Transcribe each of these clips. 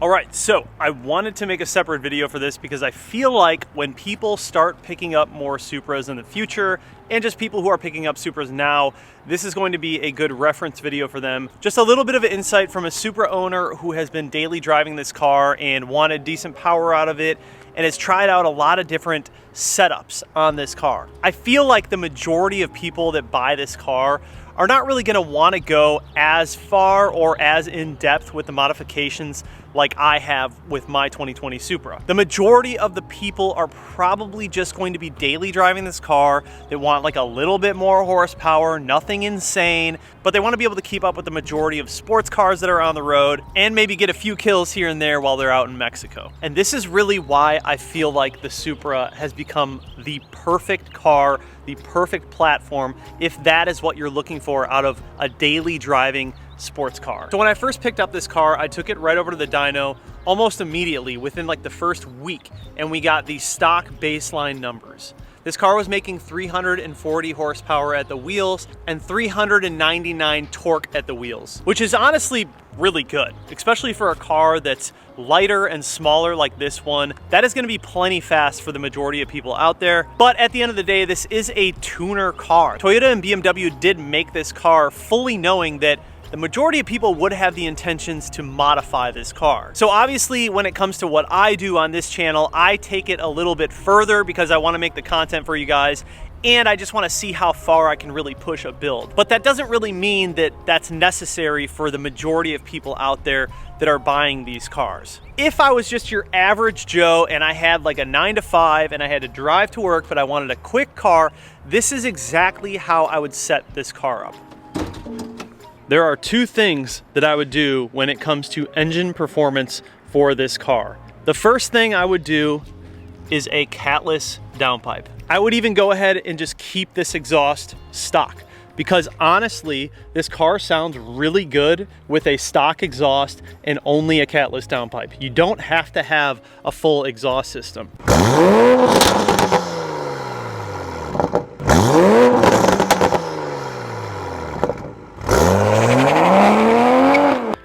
All right, so I wanted to make a separate video for this because I feel like when people start picking up more Supras in the future, and just people who are picking up Supras now, this is going to be a good reference video for them. Just a little bit of an insight from a Supra owner who has been daily driving this car and wanted decent power out of it, and has tried out a lot of different setups on this car. I feel like the majority of people that buy this car are not really gonna wanna go as far or as in depth with the modifications like I have with my 2020 Supra. The majority of the people are probably just going to be daily driving this car. They want like a little bit more horsepower, nothing insane, but they want to be able to keep up with the majority of sports cars that are on the road and maybe get a few kills here and there while they're out in Mexico. And this is really why I feel like the Supra has become the perfect car, the perfect platform, if that is what you're looking for out of a daily driving sports car. So when I first picked up this car, I took it right over to the dyno almost immediately within like the first week, and we got the stock baseline numbers. This car was making 340 horsepower at the wheels and 399 torque at the wheels, which is honestly really good, especially for a car that's lighter and smaller like this one. That is going to be plenty fast for the majority of people out there. But at the end of the day, this is a tuner car. Toyota and BMW did make this car fully knowing that the majority of people would have the intentions to modify this car. So obviously when it comes to what I do on this channel, I take it a little bit further because I want to make the content for you guys, and I just want to see how far I can really push a build. But that doesn't really mean that that's necessary for the majority of people out there that are buying these cars. If I was just your average Joe and I had like a 9 to 5 and I had to drive to work but I wanted a quick car, this is exactly how I would set this car up. There are two things that I would do when it comes to engine performance for this car. The first thing I would do is a catless downpipe. I would even go ahead and just keep this exhaust stock, because honestly, this car sounds really good with a stock exhaust and only a catless downpipe. You don't have to have a full exhaust system.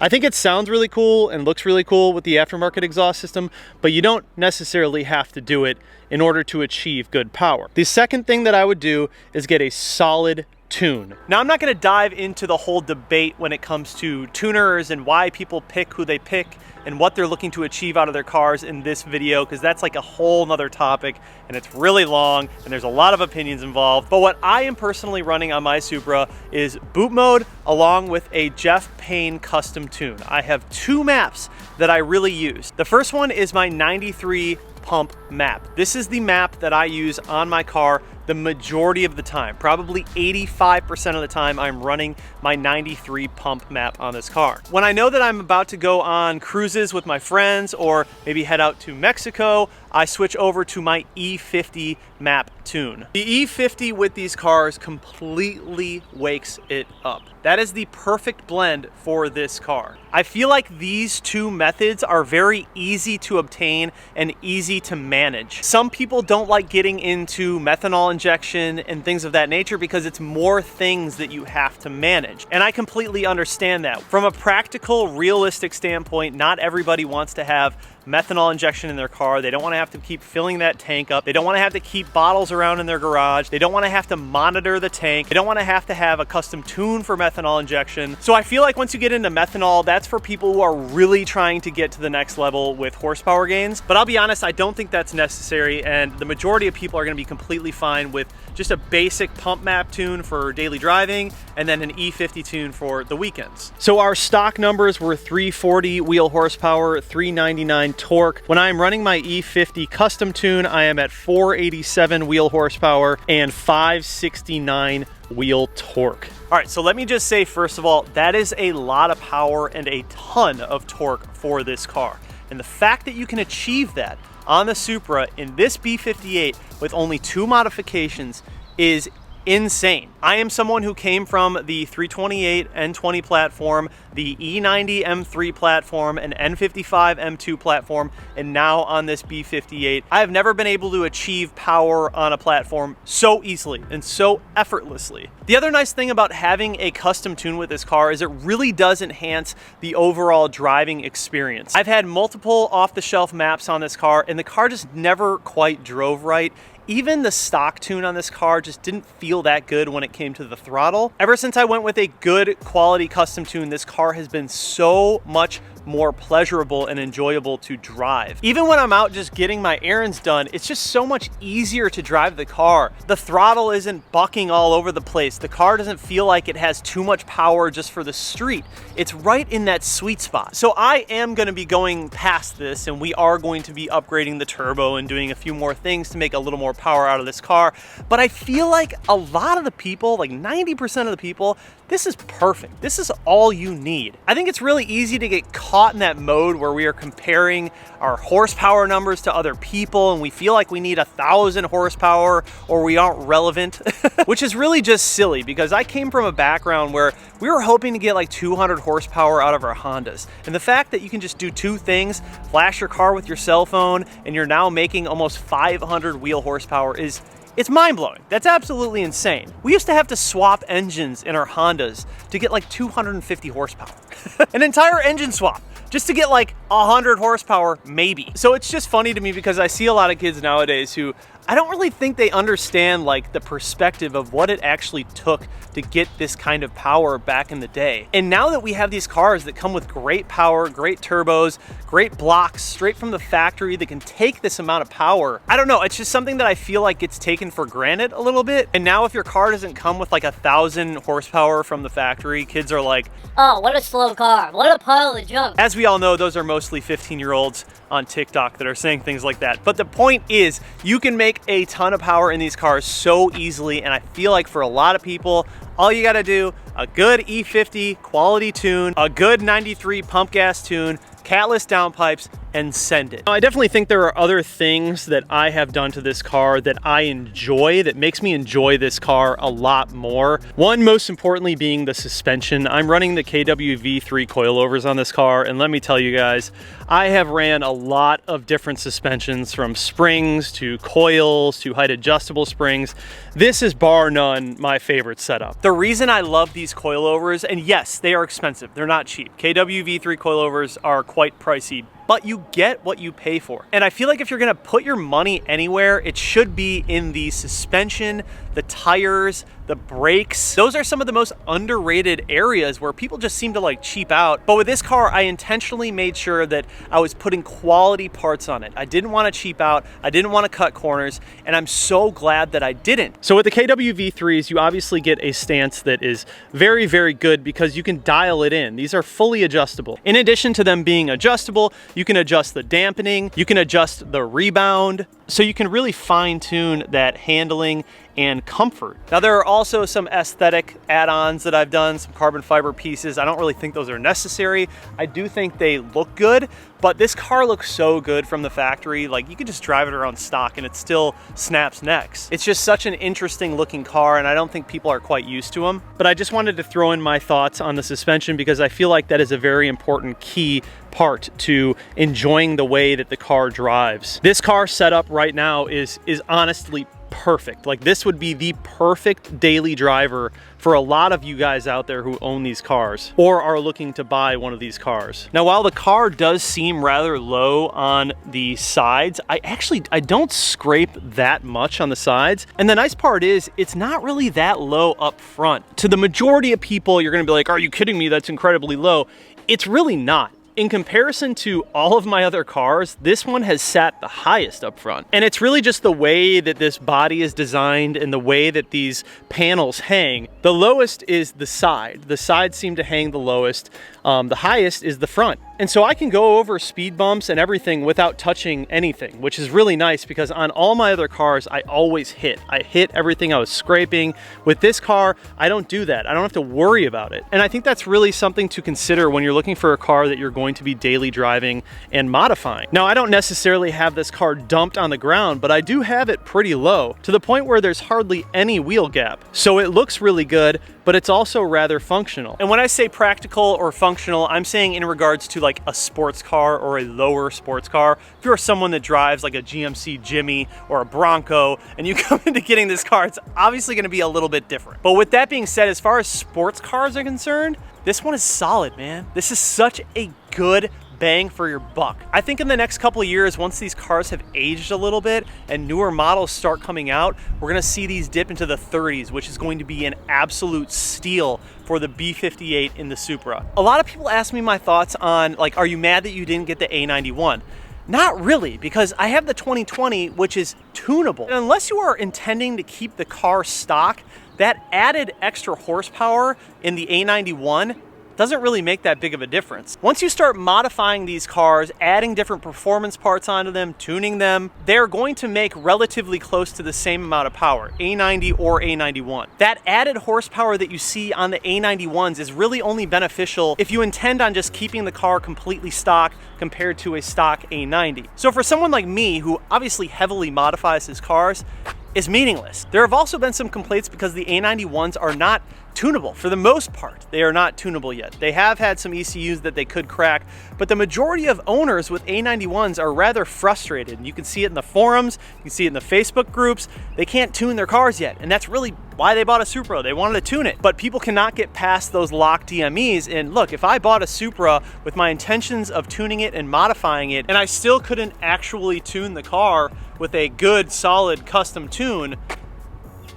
I think it sounds really cool and looks really cool with the aftermarket exhaust system, but you don't necessarily have to do it in order to achieve good power. The second thing that I would do is get a solid tune. Now, I'm not going to dive into the whole debate when it comes to tuners and why people pick who they pick and what they're looking to achieve out of their cars in this video, because that's like a whole nother topic and it's really long and there's a lot of opinions involved. But what I am personally running on my Supra is boot mode along with a Jeff Payne custom tune. I have two maps that I really use. The first one is my 93 pump map. This is the map that I use on my car the majority of the time. Probably 85% of the time I'm running my 93 pump map on this car. When I know that I'm about to go on cruises with my friends or maybe head out to Mexico, I switch over to my E50 map tune. The E50 with these cars completely wakes it up. That is the perfect blend for this car. I feel like these two methods are very easy to obtain and easy to manage. Some people don't like getting into methanol injection and things of that nature because it's more things that you have to manage. And I completely understand that. From a practical, realistic standpoint, not everybody wants to have methanol injection in their car. They don't want to have to keep filling that tank up. They don't want to have to keep bottles around in their garage. They don't want to have to monitor the tank. They don't want to have a custom tune for methanol injection. So I feel like once you get into methanol, that's for people who are really trying to get to the next level with horsepower gains. But I'll be honest, I don't think that's necessary, and the majority of people are going to be completely fine with just a basic pump map tune for daily driving and then an E50 tune for the weekends. So our stock numbers were 340 wheel horsepower, 399 torque. When I'm running my E50 custom tune, I am at 487 wheel horsepower and 569 wheel torque. All right, so let me just say, first of all, that is a lot of power and a ton of torque for this car. And the fact that you can achieve that on the Supra in this B58 with only two modifications is insane. I am someone who came from the 328 N20 platform, the E90 M3 platform, an N55 M2 platform, and now on this B58. I have never been able to achieve power on a platform so easily and so effortlessly. The other nice thing about having a custom tune with this car is it really does enhance the overall driving experience. I've had multiple off-the-shelf maps on this car, and the car just never quite drove right. Even the stock tune on this car just didn't feel that good when it came to the throttle. Ever since I went with a good quality custom tune, this car has been so much more pleasurable and enjoyable to drive. Even when I'm out just getting my errands done, it's just so much easier to drive the car. The throttle isn't bucking all over the place. The car doesn't feel like it has too much power just for the street. It's right in that sweet spot. So I am going to be going past this, and we are going to be upgrading the turbo and doing a few more things to make a little more power out of this car. But I feel like a lot of the people, like 90% of the people, this is perfect. This is all you need. I think it's really easy to get caught in that mode where we are comparing our horsepower numbers to other people and we feel like we need 1,000 horsepower or we aren't relevant, which is really just silly because I came from a background where we were hoping to get like 200 horsepower out of our Hondas. And the fact that you can just do two things, flash your car with your cell phone, and you're now making almost 500 wheel horsepower it's mind-blowing. That's absolutely insane. We used to have to swap engines in our Hondas to get like 250 horsepower. An entire engine swap just to get like 100 horsepower, maybe. So it's just funny to me because I see a lot of kids nowadays who I don't really think they understand like the perspective of what it actually took to get this kind of power back in the day. And now that we have these cars that come with great power, great turbos, great blocks straight from the factory that can take this amount of power, I don't know, it's just something that I feel like gets taken for granted a little bit. And now if your car doesn't come with like 1,000 horsepower from the factory, kids are like, oh, what a slow car, what a pile of junk. As we all know, those are mostly 15-year-olds on TikTok that are saying things like that. But the point is, you can make a ton of power in these cars so easily, and I feel like for a lot of people, all you gotta do, a good E50 quality tune, a good 93 pump gas tune, catless downpipes, and send it. Now, I definitely think there are other things that I have done to this car that I enjoy, that makes me enjoy this car a lot more. One, most importantly, being the suspension. I'm running the KWV3 coilovers on this car, and let me tell you guys, I have ran a lot of different suspensions, from springs to coils to height adjustable springs. This is bar none my favorite setup. The reason I love these coilovers, and yes, they are expensive, they're not cheap. KWV3 coilovers are quite pricey, but you get what you pay for. And I feel like if you're gonna put your money anywhere, it should be in the suspension, the tires, the brakes. Those are some of the most underrated areas where people just seem to like cheap out. But with this car, I intentionally made sure that I was putting quality parts on it. I didn't want to cheap out, I didn't want to cut corners, and I'm so glad that I didn't. So with the KWV3s, you obviously get a stance that is very, very good because you can dial it in. These are fully adjustable. In addition to them being adjustable, you can adjust the dampening, you can adjust the rebound, so you can really fine tune that handling and comfort. Now, there are also some aesthetic add-ons that I've done, some carbon fiber pieces. I don't really think those are necessary. I do think they look good, but this car looks so good from the factory. Like, you could just drive it around stock and it still snaps necks. It's just such an interesting looking car, and I don't think people are quite used to them. But I just wanted to throw in my thoughts on the suspension because I feel like that is a very important key part to enjoying the way that the car drives. This car setup right now is honestly perfect. Like, this would be the perfect daily driver for a lot of you guys out there who own these cars or are looking to buy one of these cars. Now, while the car does seem rather low on the sides, I don't scrape that much on the sides. And the nice part is it's not really that low up front. To the majority of people, you're gonna be like, are you kidding me? That's incredibly low. It's really not. In comparison to all of my other cars, this one has sat the highest up front. And it's really just the way that this body is designed and the way that these panels hang. The lowest is the side. The sides seem to hang the lowest. The highest is the front. And so I can go over speed bumps and everything without touching anything, which is really nice because on all my other cars, I always hit. I hit everything I was scraping. With this car, I don't do that. I don't have to worry about it. And I think that's really something to consider when you're looking for a car that you're going to be daily driving and modifying. Now, I don't necessarily have this car dumped on the ground, but I do have it pretty low to the point where there's hardly any wheel gap. So it looks really good, but it's also rather functional. And when I say practical or functional, I'm saying in regards to like a sports car or a lower sports car. If you're someone that drives like a GMC Jimmy or a Bronco and you come into getting this car, it's obviously gonna be a little bit different. But with that being said, as far as sports cars are concerned, this one is solid, man. This is such a good bang for your buck. I think in the next couple of years, once these cars have aged a little bit and newer models start coming out, we're gonna see these dip into the 30s, which is going to be an absolute steal for the B58 in the Supra. A lot of people ask me my thoughts on, like, are you mad that you didn't get the A91? Not really, because I have the 2020, which is tunable. And unless you are intending to keep the car stock, that added extra horsepower in the A91 doesn't really make that big of a difference. Once you start modifying these cars, adding different performance parts onto them, tuning them, they're going to make relatively close to the same amount of power, A90 or A91. That added horsepower that you see on the A91s is really only beneficial if you intend on just keeping the car completely stock compared to a stock A90. So for someone like me, who obviously heavily modifies his cars, is meaningless. There have also been some complaints because the A91s are not tunable. For the most part, they are not tunable yet. They have had some ECUs that they could crack, but the majority of owners with A91s are rather frustrated. And you can see it in the forums, you can see it in the Facebook groups. They can't tune their cars yet, and that's really why they bought a Supra. They wanted to tune it, but people cannot get past those locked DMEs. And look, if I bought a Supra with my intentions of tuning it and modifying it, and I still couldn't actually tune the car with a good, solid custom tune,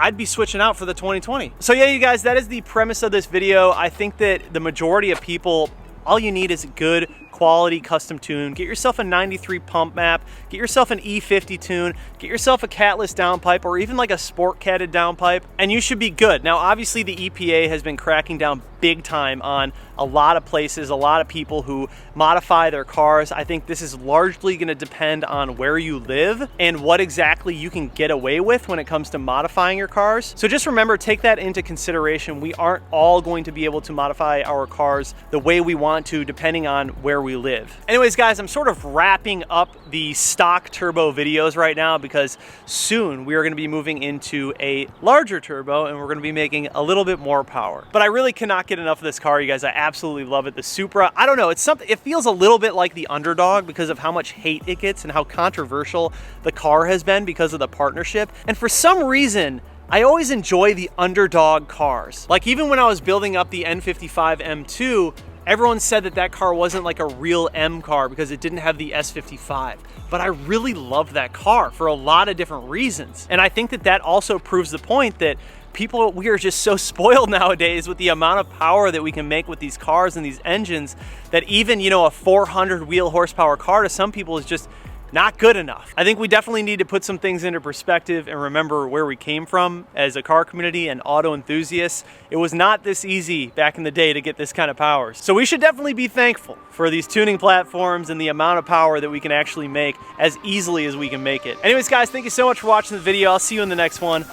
I'd be switching out for the 2020. So yeah, you guys, that is the premise of this video. I think that the majority of people, all you need is a good quality custom tune. Get yourself a 93 pump map, get yourself an E50 tune, get yourself a catless downpipe or even like a sport catted downpipe, and you should be good. Now, obviously the EPA has been cracking down big time on a lot of places, a lot of people who modify their cars. I think this is largely gonna depend on where you live and what exactly you can get away with when it comes to modifying your cars. So just remember, take that into consideration. We aren't all going to be able to modify our cars the way we want to, depending on where we live. Anyways, guys, I'm sort of wrapping up the stock turbo videos right now because soon we are gonna be moving into a larger turbo and we're gonna be making a little bit more power. But I really cannot get enough of this car, you guys. I absolutely love it. The Supra, I don't know, it's something, it feels a little bit like the underdog because of how much hate it gets and how controversial the car has been because of the partnership. And for some reason, I always enjoy the underdog cars. Like even when I was building up the N55 M2, everyone said that that car wasn't like a real M car because it didn't have the S55. But I really love that car for a lot of different reasons. And I think that that also proves the point that people, we are just so spoiled nowadays with the amount of power that we can make with these cars and these engines that even, you know, a 400 wheel horsepower car to some people is just not good enough. I think we definitely need to put some things into perspective and remember where we came from as a car community and auto enthusiasts. It was not this easy back in the day to get this kind of power. So we should definitely be thankful for these tuning platforms and the amount of power that we can actually make as easily as we can make it. Anyways, guys, thank you so much for watching the video. I'll see you in the next one.